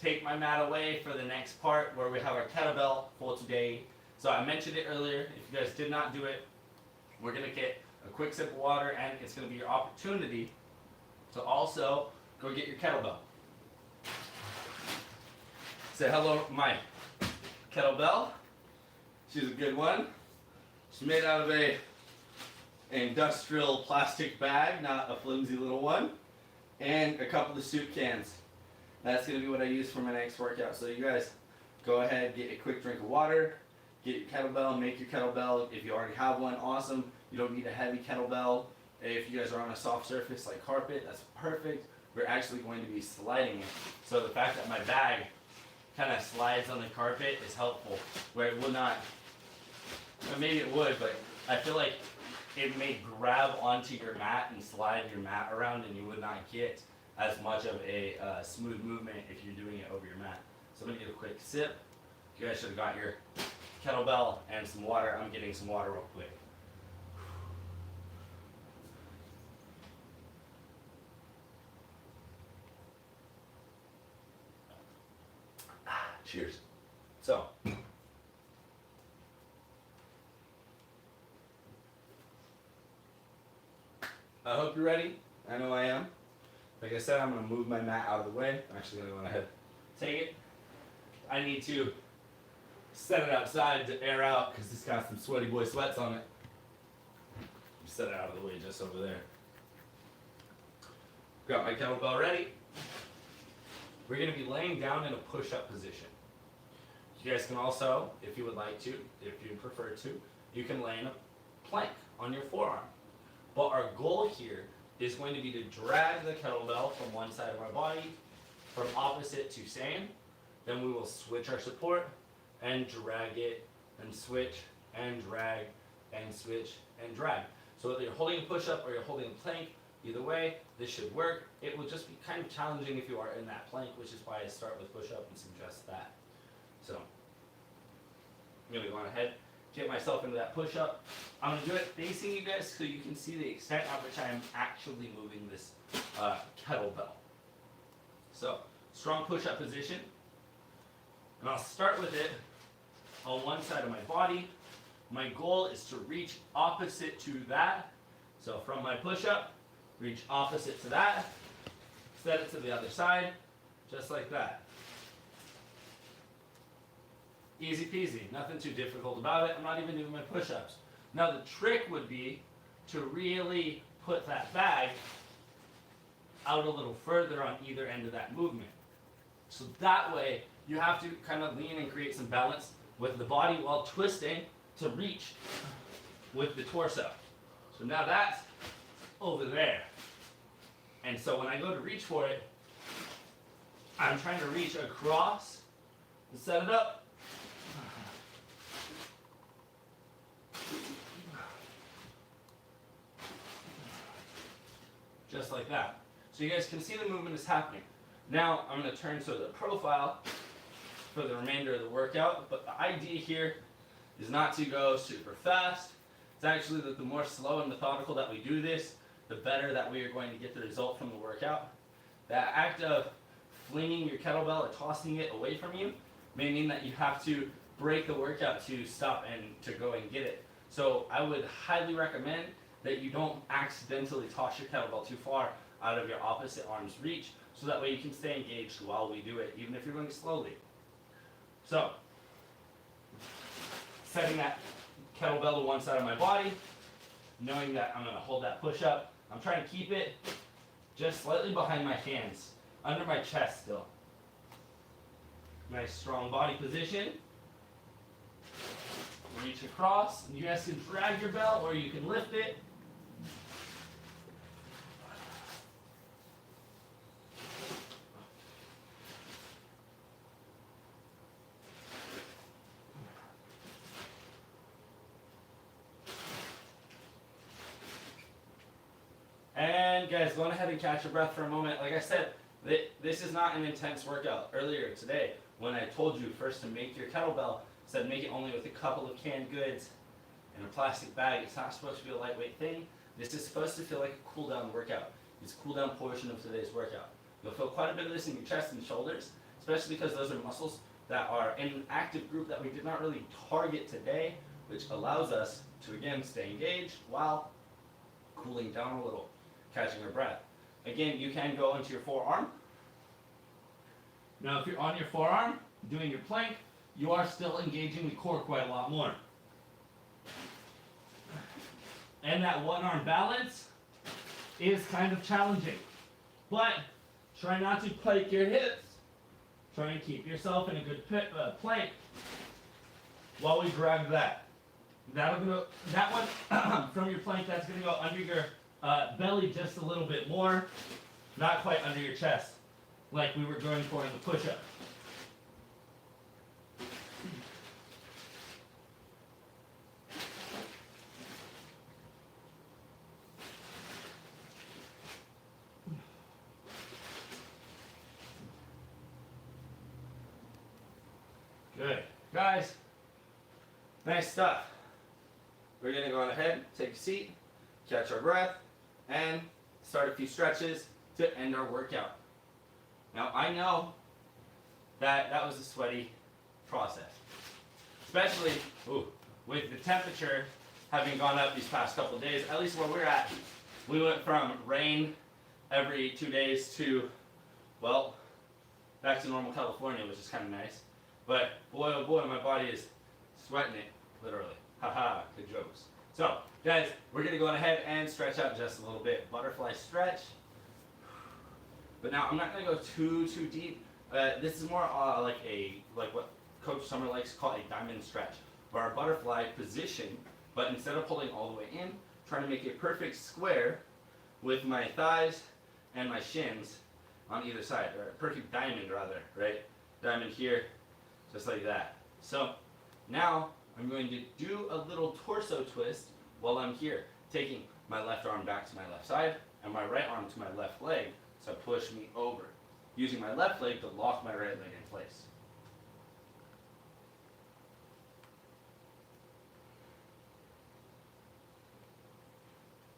take my mat away for the next part where we have our kettlebell full today. So I mentioned it earlier. If you guys did not do it, we're going to get a quick sip of water, and it's going to be your opportunity to also go get your kettlebell. Say hello to my kettlebell. She's a good one. She's made out of an industrial plastic bag, not a flimsy little one, and a couple of soup cans. That's going to be what I use for my next workout. So you guys go ahead, get a quick drink of water, get your kettlebell, make your kettlebell. If you already have one, awesome. You don't need a heavy kettlebell. If you guys are on a soft surface like carpet, that's perfect. We're actually going to be sliding it. So the fact that my bag kind of slides on the carpet is helpful, where it will not, or maybe it would, but I feel like it may grab onto your mat and slide your mat around, and you would not get as much of a smooth movement if you're doing it over your mat. So I'm going to get a quick sip. You guys should have got your kettlebell and some water. I'm getting some water real quick. Cheers. So, I hope you're ready. I know I am. Like I said, I'm going to move my mat out of the way. I'm actually going to go ahead and take it. I need to set it outside to air out because it's got some sweaty boy sweats on it. Set it out of the way just over there. Got my kettlebell ready. We're going to be laying down in a push-up position. You guys can also, if you would like to, if you prefer to, you can lay in a plank on your forearm. But our goal here is going to be to drag the kettlebell from one side of our body, from opposite to same. Then we will switch our support and drag it and switch and drag and switch and drag. So whether you're holding a push-up or you're holding a plank, either way, this should work. It will just be kind of challenging if you are in that plank, which is why I start with push-up and suggest that. So I'm going to go on ahead, get myself into that push-up. I'm going to do it facing you guys so you can see the extent at which I am actually moving this kettlebell. So strong push-up position. And I'll start with it on one side of my body. My goal is to reach opposite to that. So from my push-up, reach opposite to that. Set it to the other side, just like that. Easy peasy, nothing too difficult about it. I'm not even doing my push-ups. Now the trick would be to really put that bag out a little further on either end of that movement. So that way, you have to kind of lean and create some balance with the body while twisting to reach with the torso. So now that's over there. And so when I go to reach for it, I'm trying to reach across and set it up. Just like that. So you guys can see the movement is happening. Now I'm going to turn to the profile for the remainder of the workout, but the idea here is not to go super fast. It's actually that the more slow and methodical that we do this, the better that we are going to get the result from the workout. That act of flinging your kettlebell or tossing it away from you may mean that you have to break the workout to stop and to go and get it. So I would highly recommend that you don't accidentally toss your kettlebell too far out of your opposite arm's reach, so that way you can stay engaged while we do it, even if you're going slowly. So, setting that kettlebell to one side of my body, knowing that I'm going to hold that push up. I'm trying to keep it just slightly behind my hands, under my chest still. Nice strong body position. Reach across. You guys can drag your bell or you can lift it. And guys, go on ahead and catch your breath for a moment. Like I said, this is not an intense workout. Earlier today, when I told you first to make your kettlebell, I said make it only with a couple of canned goods and a plastic bag. It's not supposed to be a lightweight thing. This is supposed to feel like a cool down workout. It's a cool down portion of today's workout. You'll feel quite a bit of this in your chest and shoulders, especially because those are muscles that are in an active group that we did not really target today, which allows us to, again, stay engaged while cooling down a little, catching our breath. Again, you can go into your forearm. Now, if you're on your forearm, doing your plank, you are still engaging the core quite a lot more. And that one arm balance is kind of challenging. But try not to pike your hips. Try and keep yourself in a good plank while we drag that. That one from your plank, that's going to go under your belly just a little bit more, not quite under your chest, like we were going for in the push-up. Good. Guys, nice stuff. We're going to go on ahead, take a seat, catch our breath, and start a few stretches to end our workout. Now, I know that was a sweaty process. Especially with the temperature having gone up these past couple of days, at least where we're at, we went from rain every 2 days to, well, back to normal California, which is kind of nice. But boy, oh boy, my body is sweating it, literally. Haha, good jokes. So, guys, we're going to go on ahead and stretch out just a little bit. Butterfly stretch. But now I'm not going to go too deep. This is more like what Coach Summer likes to call a diamond stretch, where our butterfly position, but instead of pulling all the way in, trying to make a perfect square with my thighs and my shins on either side, or a perfect diamond rather, right? Diamond here, just like that. So now I'm going to do a little torso twist while I'm here, taking my left arm back to my left side and my right arm to my left leg to push me over, using my left leg to lock my right leg in place.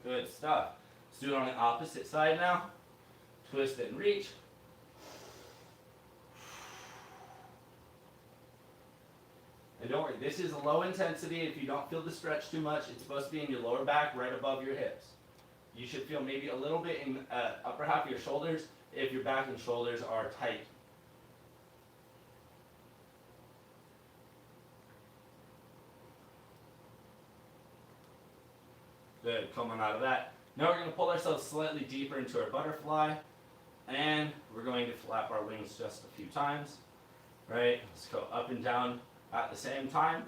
Good stuff. Let's do it on the opposite side now. Twist and reach. And don't worry, this is a low intensity. If you don't feel the stretch too much, it's supposed to be in your lower back, right above your hips. You should feel maybe a little bit in upper half of your shoulders if your back and shoulders are tight. Good, coming out of that. Now we're going to pull ourselves slightly deeper into our butterfly, and we're going to flap our wings just a few times. Right, let's go up and down at the same time,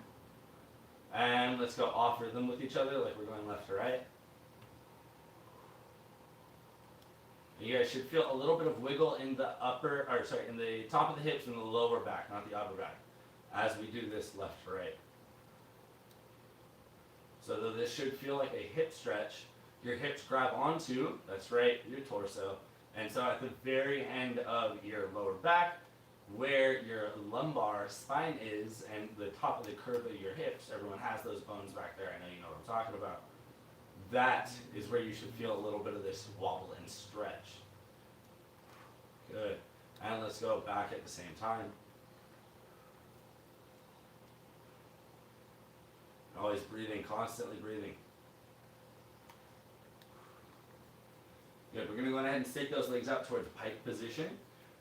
and let's go off rhythm with each other like we're going left to right. You guys should feel a little bit of wiggle in the in the top of the hips and the lower back, not the upper back, as we do this left to right. So though this should feel like a hip stretch, your hips grab onto, that's right, your torso. And so at the very end of your lower back, where your lumbar spine is and the top of the curve of your hips, everyone has those bones back there, I know you know what I'm talking about. That is where you should feel a little bit of this wobble and stretch. Good. And let's go back at the same time. Always breathing, constantly breathing. Good, we're going to go ahead and stick those legs out towards pike position.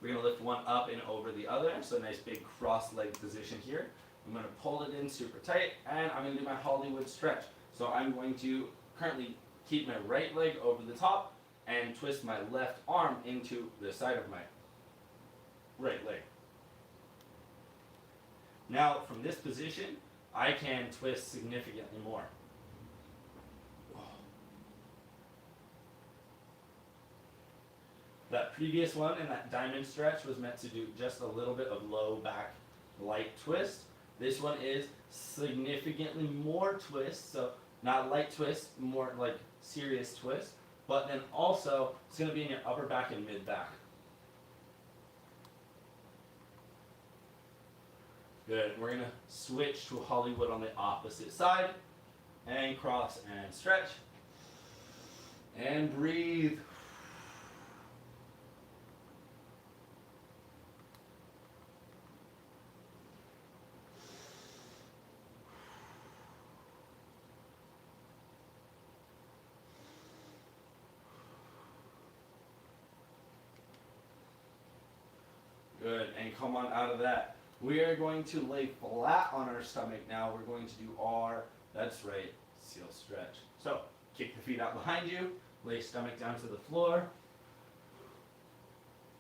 We're going to lift one up and over the other, so a nice big cross-leg position here. I'm going to pull it in super tight, and I'm going to do my Hollywood stretch. So I'm going to currently keep my right leg over the top and twist my left arm into the side of my right leg. Now, from this position, I can twist significantly more. That previous one and that diamond stretch was meant to do just a little bit of low back light twist. This one is significantly more twist, so not light twist, more like serious twist, but then also it's going to be in your upper back and mid back. Good. We're going to switch to Hollywood on the opposite side, and cross and stretch, and breathe. Good, and come on out of that. We are going to lay flat on our stomach now. We're going to do our, that's right, seal stretch. So, kick the feet out behind you, lay stomach down to the floor.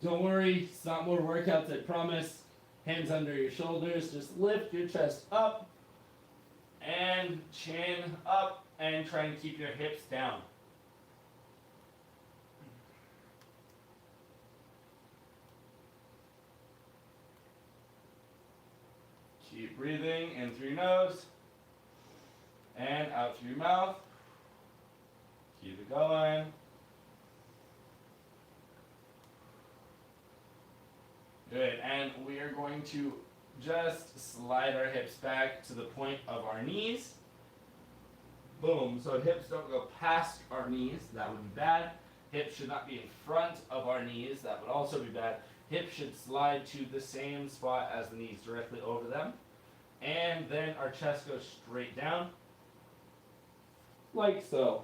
Don't worry, it's not more workouts, I promise. Hands under your shoulders, just lift your chest up, and chin up, and try and keep your hips down. Keep breathing in through your nose and out through your mouth. Keep it going. Good, and we are going to just slide our hips back to the point of our knees. Boom, so hips don't go past our knees, that would be bad. Hips should not be in front of our knees, that would also be bad. Hips should slide to the same spot as the knees, directly over them. And then our chest goes straight down, like so.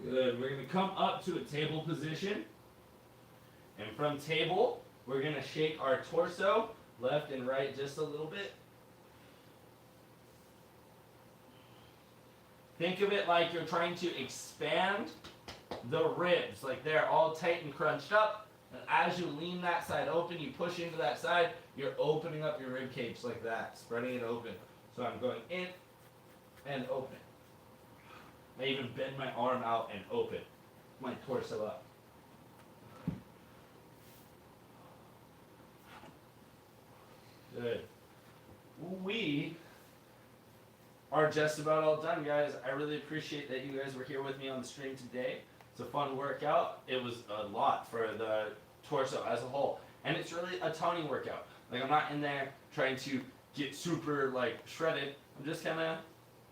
Good. We're going to come up to a table position. And from table, we're going to shake our torso left and right just a little bit. Think of it like you're trying to expand the ribs, like they're all tight and crunched up. And as you lean that side open, you push into that side, you're opening up your rib cage like that, spreading it open. So I'm going in and open. I even bend my arm out and open my torso up. Good. We are just about all done, guys. I really appreciate that you guys were here with me on the stream today. It's a fun workout. It was a lot for the torso as a whole. And it's really a toning workout. Like, I'm not in there trying to get super, like, shredded. I'm just kind of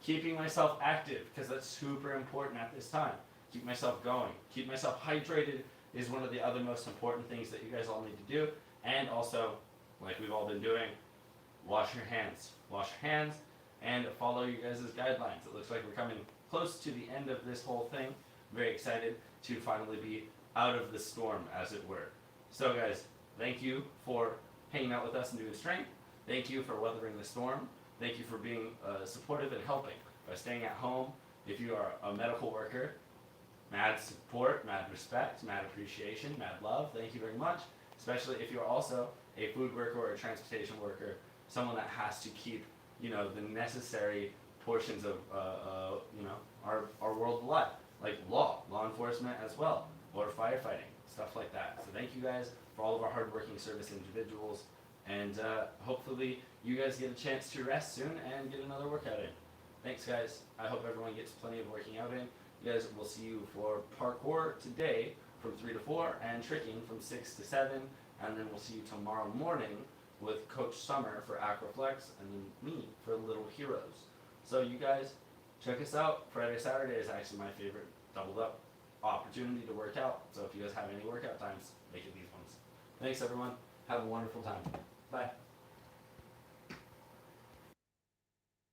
keeping myself active, because that's super important at this time. Keep myself going. Keep myself hydrated is one of the other most important things that you guys all need to do. And also, like we've all been doing, wash your hands. Wash your hands and follow you guys' guidelines. It looks like we're coming close to the end of this whole thing. I'm very excited to finally be out of the storm, as it were. So guys, thank you for hanging out with us and doing strength. Thank you for weathering the storm. Thank you for being supportive and helping by staying at home. If you are a medical worker, mad support, mad respect, mad appreciation, mad love. Thank you very much. Especially if you're also a food worker or a transportation worker, someone that has to keep, the necessary portions of, our world alive, like law enforcement as well, or firefighting, stuff like that. So thank you guys for all of our hardworking service individuals, and hopefully you guys get a chance to rest soon and get another workout in. Thanks, guys. I hope everyone gets plenty of working out in. You guys, we'll see you for parkour today from 3 to 4 and tricking from 6 to 7. And then we'll see you tomorrow morning with Coach Summer for Acroflex and then me for Little Heroes. So you guys, check us out. Friday, Saturday is actually my favorite doubled up opportunity to work out. So if you guys have any workout times, make it these ones. Thanks, everyone. Have a wonderful time. Bye.